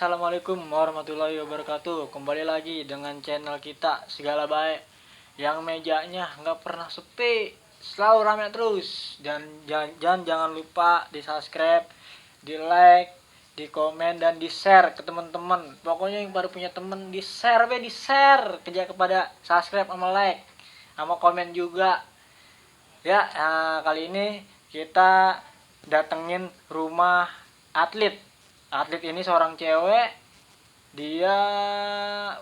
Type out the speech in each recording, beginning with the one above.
Assalamualaikum warahmatullahi wabarakatuh. Kembali lagi dengan channel kita Segala Baik, yang mejanya nggak pernah sepi, selalu rame terus. Dan jangan lupa di subscribe, di like, di komen, dan di share ke teman-teman. Pokoknya yang baru punya temen di share kerja kepada subscribe sama like sama komen juga ya. Kali ini kita datengin rumah atlet. Atlet ini seorang cewek, dia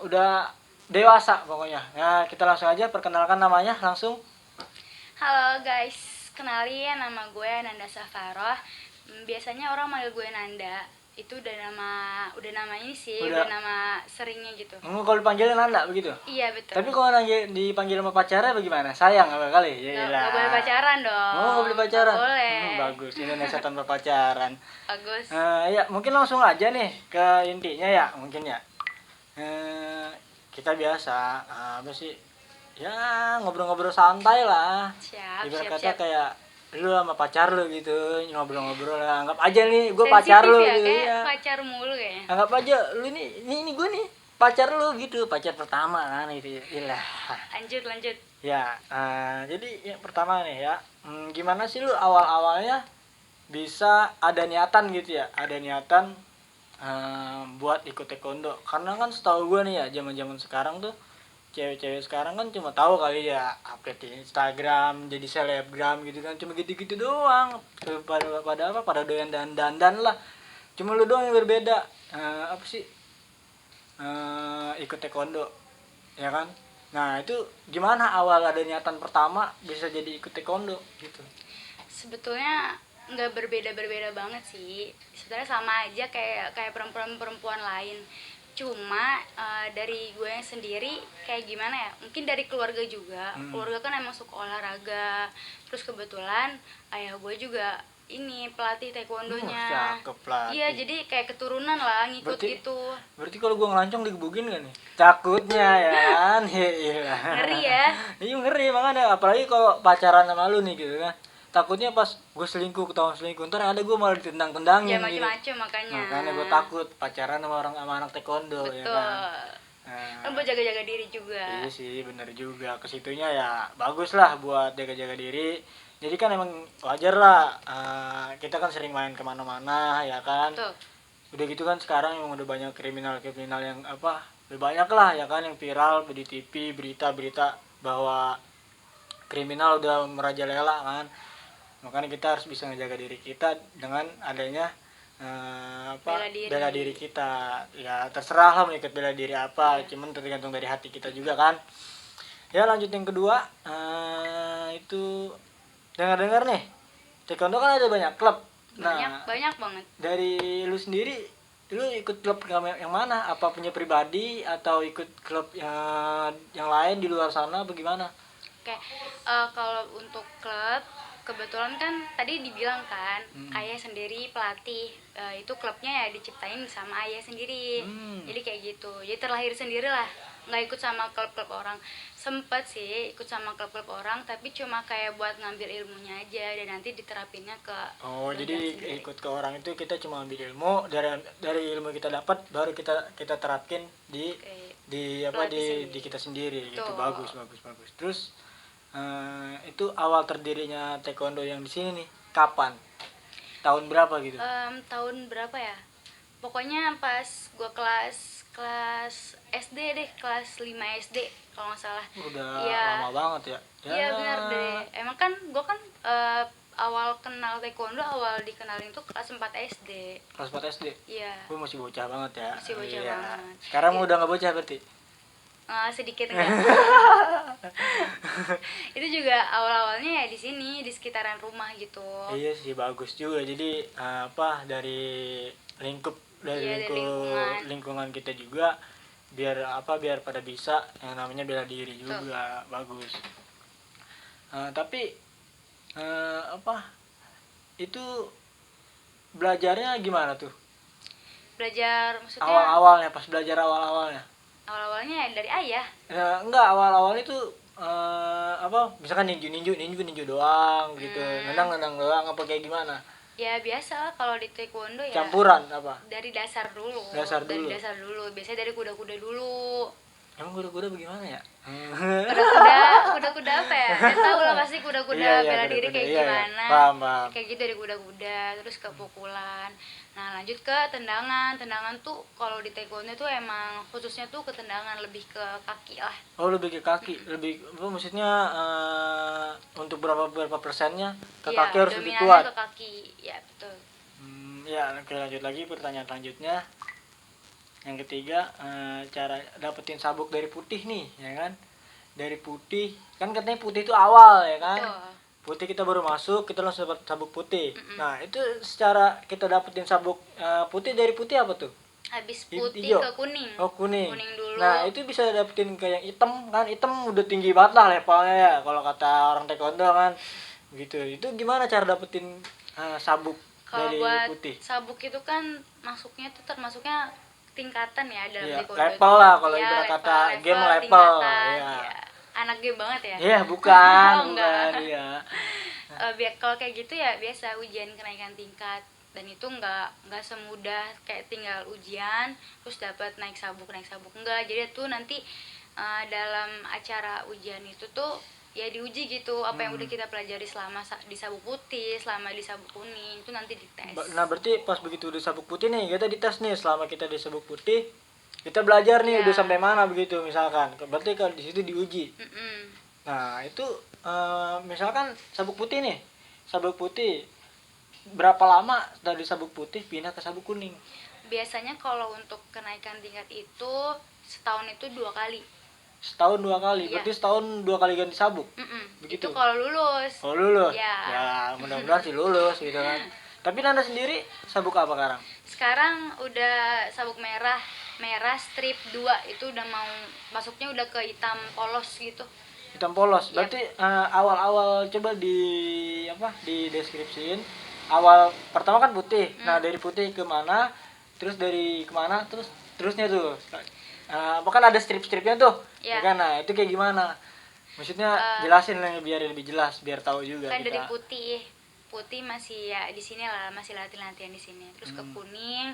udah dewasa pokoknya. Ya, kita langsung aja perkenalkan namanya langsung. Halo guys, kenalin nama gue Nanda Safaroh. Biasanya orang manggil gue Nanda. Itu udah nama ini sih, udah nama seringnya gitu. Kalau dipanggilnya Nanda begitu? Iya betul. Tapi kalau dipanggil sama pacarnya bagaimana? Sayang apa kali? Gak boleh pacaran dong. Gak boleh pacaran? Gak boleh. Bagus, Indonesia tanpa pacaran. Bagus. Ya mungkin langsung aja nih ke intinya ya, mungkin ya. Kita biasa apa sih? Ya ngobrol-ngobrol santai lah. Ibarat kata kayak lu sama pacar lu gitu, ngobrol-ngobrol lah. Anggap aja nih gue pacar lu ya, gitu kayak ya. pacar mulu kayaknya. Anggap aja lu ini gue nih pacar lu gitu, pacar pertama kan itu. Iyalah. Lanjut. Ya, jadi yang pertama nih ya, gimana sih lu awal-awalnya bisa ada niatan gitu ya, ada niatan buat ikut taekwondo? Karena kan setahu gue nih ya, zaman-zaman sekarang tuh cewek-cewek sekarang kan cuma tahu kali ya update di Instagram, jadi selebgram gitu kan, cuma gitu-gitu doang. Pada doyan dandan lah. Cuma lu doang yang berbeda. Apa sih? Ikut taekwondo, ya kan? Nah itu gimana awal ada niatan pertama bisa jadi ikut taekwondo gitu? Sebetulnya nggak berbeda banget sih. Sebenarnya sama aja kayak perempuan lain. Cuma dari gue yang sendiri kayak gimana ya, mungkin dari keluarga juga. Keluarga kan emang suka olahraga, terus kebetulan ayah gue juga ini pelatih taekwondonya. Cakep pelatih. Iya, jadi kayak keturunan lah ngikut itu. Berarti kalau gue ngelancong digebukin gak nih? Takutnya ya kan. Iya. Ngeri ya. Iya ngeri makanya, apalagi kalau pacaran sama lu nih gitu kan. Takutnya pas gue ketahuan selingkuh, ntar ada gue malah ditendang-tendangin. Ya macam-macam gitu. Makanya gue takut pacaran sama anak taekwondo. Betul. Ya kan. Kan buat jaga-jaga diri juga. Iya sih, bener juga. Kesitunya ya bagus lah buat jaga-jaga diri. Jadi kan emang wajar lah, kita kan sering main kemana-mana ya kan. Betul. Udah gitu kan sekarang emang udah banyak kriminal yang apa, lebih banyak lah ya kan, yang viral di TV, berita-berita bahwa kriminal udah merajalela kan. Makanya kita harus bisa ngejaga diri kita dengan adanya bela diri kita. Ya terserah lah mau ikut bela diri apa, cuman tergantung dari hati kita juga kan. Ya lanjut yang kedua, itu dengar nih taekwondo kan ada banyak klub. Banyak banget. Dari lu sendiri, lu ikut klub yang mana? Apa punya pribadi atau ikut klub yang lain di luar sana bagaimana? Oke, kalau untuk klub kebetulan kan tadi dibilang kan ayah sendiri pelatih, itu klubnya ya diciptain sama ayah sendiri. Jadi kayak gitu, jadi terlahir sendiri lah, nggak ikut sama klub-klub orang. Sempet sih ikut sama klub-klub orang, tapi cuma kayak buat ngambil ilmunya aja dan nanti diterapinnya ke jadi sendiri. Ikut ke orang itu kita cuma ambil ilmu, dari ilmu kita dapat baru kita terapin di kita sendiri. Gitu. Bagus. Terus itu awal terdirinya taekwondo yang di sini nih kapan? Tahun berapa gitu? Tahun berapa ya? Pokoknya pas gue kelas SD deh, kelas 5 SD kalau nggak salah. Udah lama banget ya? Iya benar deh. Emang kan gue kan awal kenal taekwondo, awal dikenalin tuh kelas 4 SD. Kelas 4 SD? Iya. Gue masih bocah banget ya? Masih bocah banget. Sekarang udah nggak bocah berarti? Sedikit enggak. Itu juga awal-awalnya ya di sini, di sekitaran rumah gitu. Iya sih, bagus juga. Jadi dari lingkungan kita juga biar pada bisa yang namanya bela diri juga. Bagus. Tapi itu belajarnya gimana tuh? Belajar maksudnya awalnya ya dari ayah. Enggak, awal itu misalkan ninju doang gitu, nendang doang apa kayak gimana? Ya biasa lah kalau di taekwondo ya Campuran apa? dari dasar dulu. Dasar Dari dulu. dasar dulu. Biasanya dari kuda-kuda dulu. Emang kuda-kuda bagaimana ya? Kuda-kuda apa ya? Ya tahu lah pasti kuda-kuda Iya, iya, bela diri kuda-kuda. kayak Iya, iya. gimana. Paham, paham. Kayak gitu dari kuda-kuda, terus ke pukulan. Nah, lanjut ke tendangan. Tendangan tuh kalau di taekwondo tuh emang khususnya tuh ke tendangan, lebih ke kaki lah. Oh, lebih ke kaki, lebih apa maksudnya untuk berapa persennya ke Iya, kaki harus lebih dominannya kuat. ke kaki. Ya, betul. Ya, oke, lanjut lagi pertanyaan selanjutnya. Yang ketiga, cara dapetin sabuk dari putih nih, ya kan? Dari putih, kan katanya putih itu awal, ya kan? Betul. Putih kita baru masuk, kita langsung dapat sabuk putih. Mm-mm. Nah, itu secara kita dapetin sabuk putih dari putih apa tuh? Habis putih Hijau. ke kuning. Oh, kuning. Kuning dulu. Nah, itu bisa dapetin kayak hitam kan? Hitam udah tinggi banget lah levelnya ya, kalau kata orang taekwondo kan. Gitu. Itu gimana cara dapetin sabuk Kalau dari buat putih? sabuk itu kan masuknya tuh termasuknya tingkatan ya dalam Iya, taekwondo. level lah kalau Iya, ibarat kata game level. tingkatan. Iya. Ya. Anak game banget ya. Iya, bukan, Oh, enggak. bukan, iya. Biar kalau kayak gitu ya biasa ujian kenaikan tingkat, dan itu nggak semudah kayak tinggal ujian terus dapat naik sabuk enggak. Jadi tuh nanti dalam acara ujian itu tuh ya diuji gitu apa yang udah kita pelajari selama di sabuk putih, selama di sabuk kuning, itu nanti dites. Nah, berarti pas begitu di sabuk putih nih, kita dites nih selama kita di sabuk putih, kita belajar nih Iya. udah sampai mana begitu misalkan. Berarti kalau di situ diuji. Mm-mm. Nah, itu misalkan sabuk putih nih. Sabuk putih berapa lama dari sabuk putih pindah ke sabuk kuning? Biasanya kalau untuk kenaikan tingkat itu setahun itu 2 kali. Setahun 2 kali. Iya. Berarti setahun 2 kali ganti sabuk. Begitu. Itu kalau lulus. Oh, lulus. Ya. Ya, mudah-mudahan sih lulus gitu kan. Tapi Nanda sendiri sabuk apa sekarang? Sekarang udah sabuk merah strip 2, itu udah mau masuknya udah ke hitam polos gitu. Hitam polos. Yap. Berarti awal-awal coba di deskripsiin. Awal pertama kan putih. Nah, dari putih ke mana? Terus dari kemana? Terusnya tuh. Kan ada strip-stripnya tuh. Ya. Ya kan? Nah, itu kayak gimana? Maksudnya jelasin lah biar lebih jelas, biar tahu juga Kan kita. dari putih masih ya di sini lah, masih latihan di sini. Terus ke kuning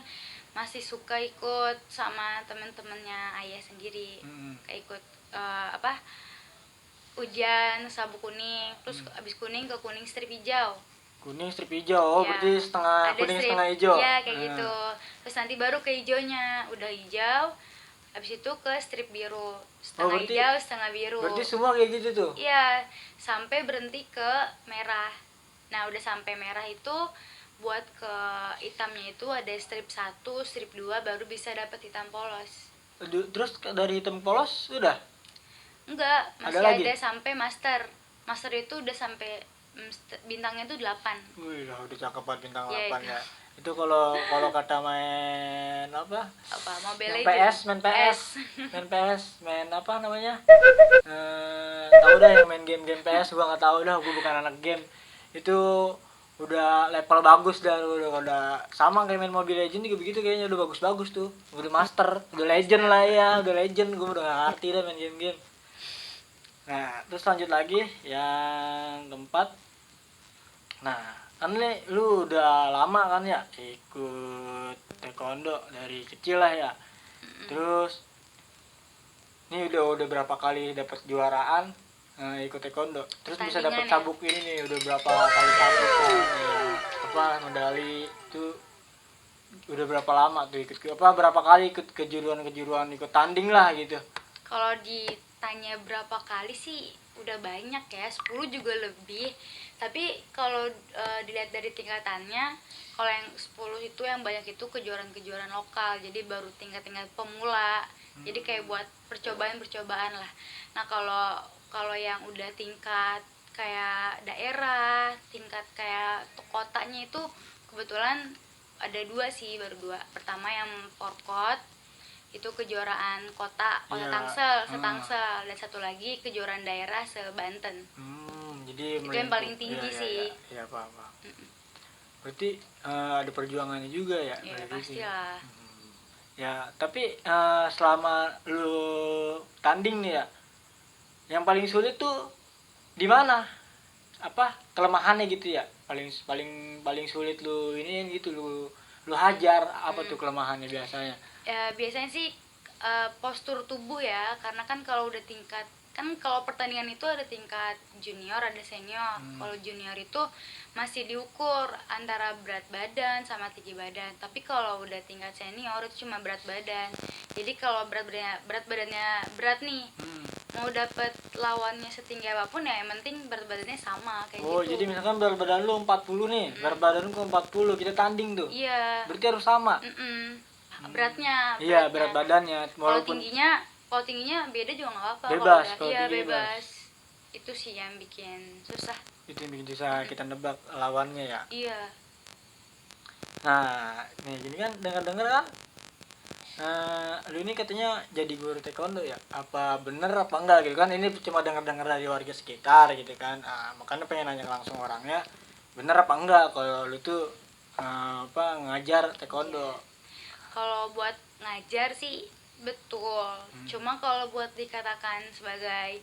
masih suka ikut sama temen-temennya ayah sendiri. Kayak ikut ujian sabuk kuning, terus abis kuning ke kuning strip hijau. Kuning strip hijau, Ya. berarti setengah Ada kuning strip, setengah hijau. ya kayak gitu. Terus nanti baru ke hijaunya, udah hijau, habis itu ke strip biru, setengah berarti- hijau setengah biru. Berarti semua kayak gitu tuh. Iya, sampai berhenti ke merah. Nah, udah sampai merah itu buat ke hitamnya itu ada strip 1, strip 2 baru bisa dapat hitam polos. Terus dari hitam polos udah? Enggak, masih Ada lagi? ada sampai master. Master itu udah sampai bintangnya itu 8. Wih, udah cakep banget bintang Iya, 8 itu. ya. Itu kalau kata main apa? Apa? Mobile Yang Legends. PS, main PS, main apa namanya? Tahu dah yang main game PS, gua nggak tahu dah, gua bukan anak game. Itu udah level bagus dah, udah sama kayak main Mobile Legends juga begitu kayaknya, udah bagus-bagus tuh. Udah master, udah legend lah ya, udah legend, gua udah nggak ngerti dah main game-game. Nah, terus lanjut lagi yang keempat. Nah, kan nih lu udah lama kan ya ikut taekwondo dari kecil lah ya. Terus ini udah berapa kali dapat kejuaraan ikut taekwondo. Terus bisa dapat Pertandingan ya? sabuk ini nih, udah berapa kali sabuk medali itu udah berapa lama tuh ikut berapa kali ikut kejuruan ikut tanding lah gitu. Kalau ditanya berapa kali sih udah banyak ya, 10 juga lebih. Tapi kalau dilihat dari tingkatannya, kalau yang 10 itu yang banyak itu kejuaraan-kejuaraan lokal. Jadi baru tingkat-tingkat pemula. Jadi kayak buat percobaan lah. Nah, kalau yang udah tingkat kayak daerah, tingkat kayak kotanya itu kebetulan ada 2 sih, baru 2. Pertama yang Porkot, itu kejuaraan kota Iya. Tangsel, se-Tangsel, dan satu lagi kejuaraan daerah se-Banten. Jadi Itu yang paling tinggi sih. Iya, apa-apa. Berarti ada perjuangannya juga ya. Ya berarti sih. pastilah. Ya, tapi selama lu tanding nih ya, yang paling sulit tuh di mana? apa kelemahannya gitu ya, paling paling paling sulit lu ini gitu, lu hajar apa tuh kelemahannya biasanya? Ya biasanya sih postur tubuh ya, karena kan kalau udah tingkat, kan kalau pertandingan itu ada tingkat junior ada senior. Kalau junior itu masih diukur antara berat badan sama tinggi badan, tapi kalau udah tingkat senior itu cuma berat badan. Jadi kalau berat badannya berat nih, mau dapet lawannya setinggi apapun ya yang penting berat badannya sama kayak Oh, gitu. jadi misalkan berat badan lu 40 nih, berat badan lu 40, kita tanding tuh. Iya. Berarti harus sama. Beratnya, Iya, berat badannya kalau walaupun tingginya beda juga nggak apa-apa. bebas, Kalau kalau iya tinggi bebas. Itu sih yang bikin susah. itu yang bikin susah kita nebak lawannya ya. Iya. Nah, nih gini kan dengar-dengar kan lu ini katanya jadi guru taekwondo ya? Apa bener apa enggak gitu kan? Ini cuma dengar-dengar dari warga sekitar gitu kan. Makanya pengen nanya langsung orangnya, bener apa enggak kalau lu tuh apa ngajar taekwondo? Kalau buat ngajar sih betul. Cuma kalau buat dikatakan sebagai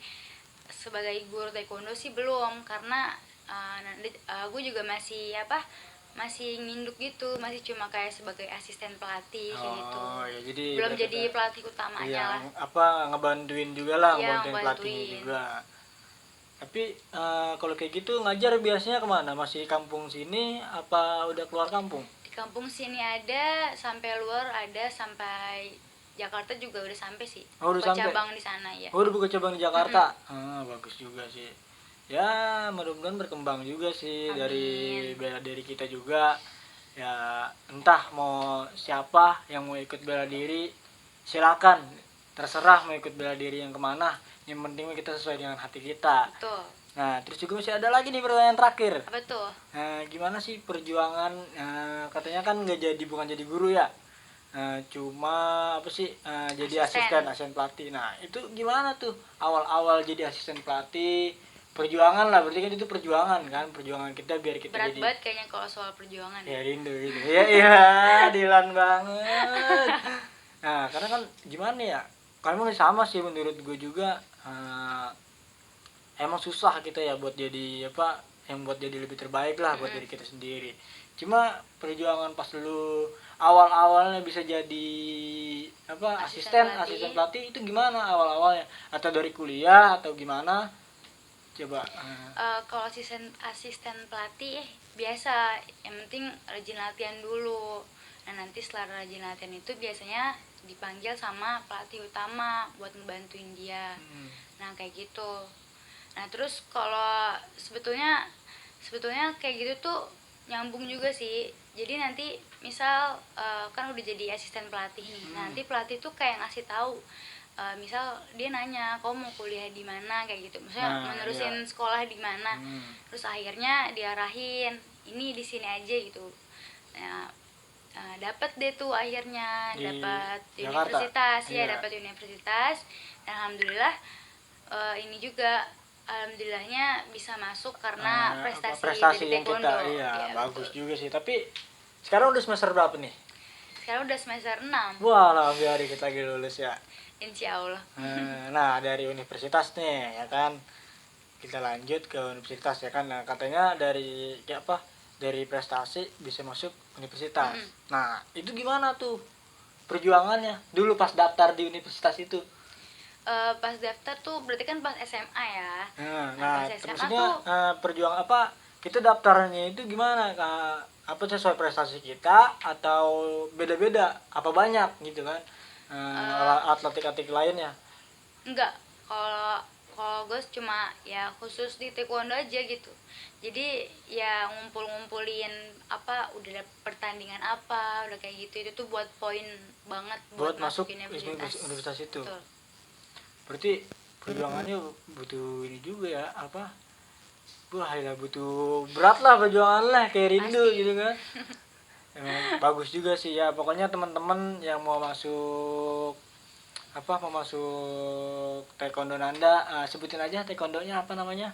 guru taekwondo sih belum, karena gue juga masih nginduk gitu, masih cuma kayak sebagai asisten pelatih kayak gitu. Oh, ya jadi Belum berarti jadi pelatih utamanya iya, lah. apa ngebantuin juga lah, Iya, ngebantuin pelatihnya ngebantuin. juga. Tapi kalau kayak gitu ngajar biasanya kemana? Masih kampung sini apa udah keluar kampung? Di kampung sini ada, sampai luar ada, sampai Jakarta juga udah sampai sih. Oh, udah Buka sampai? cabang di sana ya. Oh, udah buka cabang di Jakarta. Bagus juga sih. Ya, mudah-mudahan berkembang juga sih. Amin. Dari bela diri kita juga. Ya, entah mau siapa yang mau ikut bela diri, silakan. Terserah mau ikut bela diri yang kemana. Yang penting kita sesuai dengan hati kita. Betul. Nah, terus juga masih ada lagi nih pertanyaan terakhir. Apa tuh? Nah, gimana sih perjuangan? Katanya kan bukan jadi guru ya. Cuma apa sih jadi asisten pelatih. Nah, itu gimana tuh awal-awal jadi asisten pelatih? Perjuangan lah, berarti kan itu perjuangan kan, perjuangan kita biar kita Berat jadi banget kayaknya kalau soal perjuangan ya ya. rindu gitu. Iya iya, Dilan banget. Nah, karena kan gimana ya? Kamu sama sih menurut gue juga emang susah kita ya buat jadi apa yang buat jadi lebih terbaik lah buat diri kita sendiri. Cuma perjuangan pas lu awal-awalnya bisa jadi apa asisten pelatih itu gimana awal-awalnya, atau dari kuliah atau gimana coba? Kalau asisten pelatih biasa, yang penting rajin latihan dulu. Nah nanti setelah rajin latihan itu biasanya dipanggil sama pelatih utama buat ngebantuin dia. Nah kayak gitu. Nah terus kalau sebetulnya kayak gitu tuh nyambung juga sih. Jadi nanti misal kan udah jadi asisten pelatih nih, nanti pelatih tuh kayak ngasih tahu, misal dia nanya kamu mau kuliah di mana kayak gitu, maksudnya menerusin sekolah di mana. Terus akhirnya diarahin ini di sini aja gitu. Nah dapat deh tuh akhirnya dapat universitas ya, dapat universitas. Dan alhamdulillah ini juga alhamdulillahnya bisa masuk karena prestasi dari yang taekwondo. kita Ya, bagus betul. juga sih. Tapi sekarang udah semester berapa nih? Sekarang udah semester 6. Wah, alhamdulillah dikit lagi lulus ya. Insya Allah. Nah, dari universitas nih ya kan, kita lanjut ke universitas ya kan. Nah, katanya dari dari prestasi bisa masuk universitas. Nah, itu gimana tuh perjuangannya dulu pas daftar di universitas itu? Pas daftar tuh berarti kan pas SMA ya. Nah, pas SMA maksudnya tuh perjuangan apa, kita daftarnya itu gimana, apa sesuai prestasi kita atau beda-beda apa banyak gitu kan, atletik lainnya? enggak. Kalau gue cuma ya khusus di taekwondo aja gitu. Jadi ya ngumpulin apa udah ada pertandingan apa udah kayak gitu, itu tuh buat poin banget buat masuk masukin universitas itu. Betul. Berarti perjuangannya butuh ini juga ya, apa, wah ya butuh berat lah perjuangan lah, kayak rindu gitu kan. Emang bagus juga sih ya. Pokoknya teman-teman yang mau masuk taekwondo Nanda, sebutin aja taekwondonya apa namanya.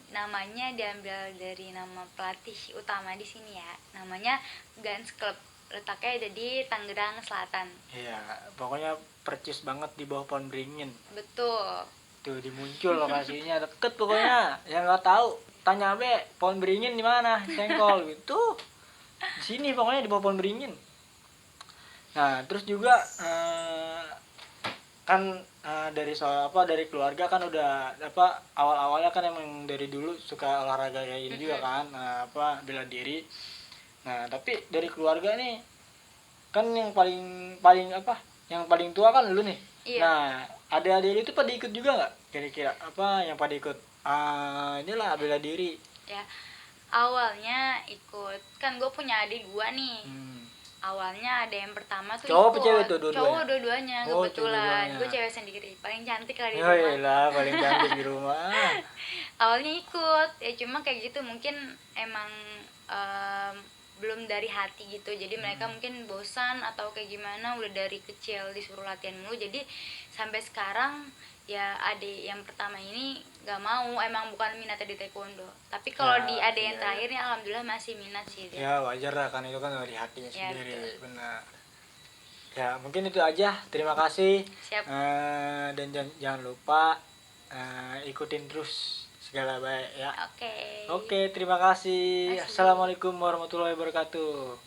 Namanya diambil dari nama pelatih utama di sini ya, namanya Guns Club, letaknya ada di Tangerang Selatan. Iya, pokoknya percis banget di bawah pohon beringin. Betul. Tuh dimuncul lokasinya deket pokoknya. Yang nggak tahu tanya be pohon beringin di mana Cengkol gitu. Di sini pokoknya di bawah pohon beringin. Nah terus juga kan dari soal apa dari keluarga kan udah apa awal-awalnya kan emang dari dulu suka olahraga kayak ini juga kan apa bela diri. Nah tapi dari keluarga nih kan yang paling paling apa yang paling tua kan lu nih. Iya. Nah adik-adik itu pada ikut juga nggak kira-kira apa yang pada ikut inilah bela diri. Ya, awalnya ikut, kan gue punya adik dua nih. Awalnya ada yang pertama tuh Cowok apa ikut. cewek tuh dua-duanya? Cowok dua-duanya Oh, kebetulan. cowok Gue cewek sendiri, paling cantik lah di Oh rumah. iyalah paling cantik di rumah. Awalnya ikut, ya cuma kayak gitu mungkin emang belum dari hati gitu. Jadi mereka mungkin bosan atau kayak gimana, udah dari kecil disuruh latihan mulu. Jadi sampai sekarang ya adik yang pertama ini gak mau, emang bukan minatnya di taekwondo. Tapi kalau Ya, di adik yang iya. terakhir nih alhamdulillah masih minat sih dia. Ya wajar lah kan itu kan dari hatinya Ya, sendiri. betul. Benar. Ya mungkin itu aja. Terima kasih. Siap. Dan jangan lupa ikutin terus segala baik ya. Oke. Oke, terima kasih. Makasih. Assalamualaikum warahmatullahi wabarakatuh.